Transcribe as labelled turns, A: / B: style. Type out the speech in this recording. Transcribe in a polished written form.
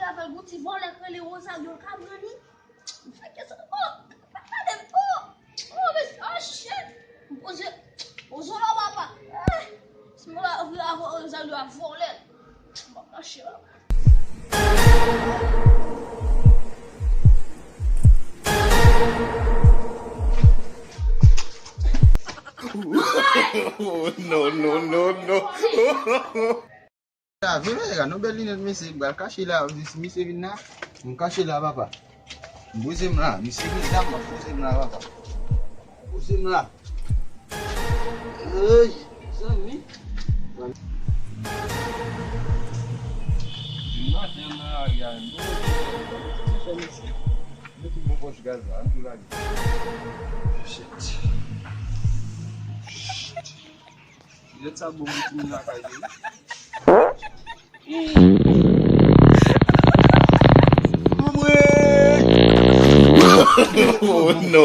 A: avec un petit vòlè que les Rosario Cabrani. Fait que ça, oh, pas de oh, oh, mais oh shit. Aux là papa. C'est moi là Rosario a volé. Bon, lâchez là.
B: Oh, no.
C: La vile, nou bel linèt mesye, bal kache la, mesye vin na, m kache la papa. Boze m la, mesye vin dam, boze m la papa. Boze m la. Ey, san mi? Maten m la, yan, boze mesye. Meti m poch gaz la, an tou la di. Shit. Let sa bon meti m la kaje.
B: Oh, no.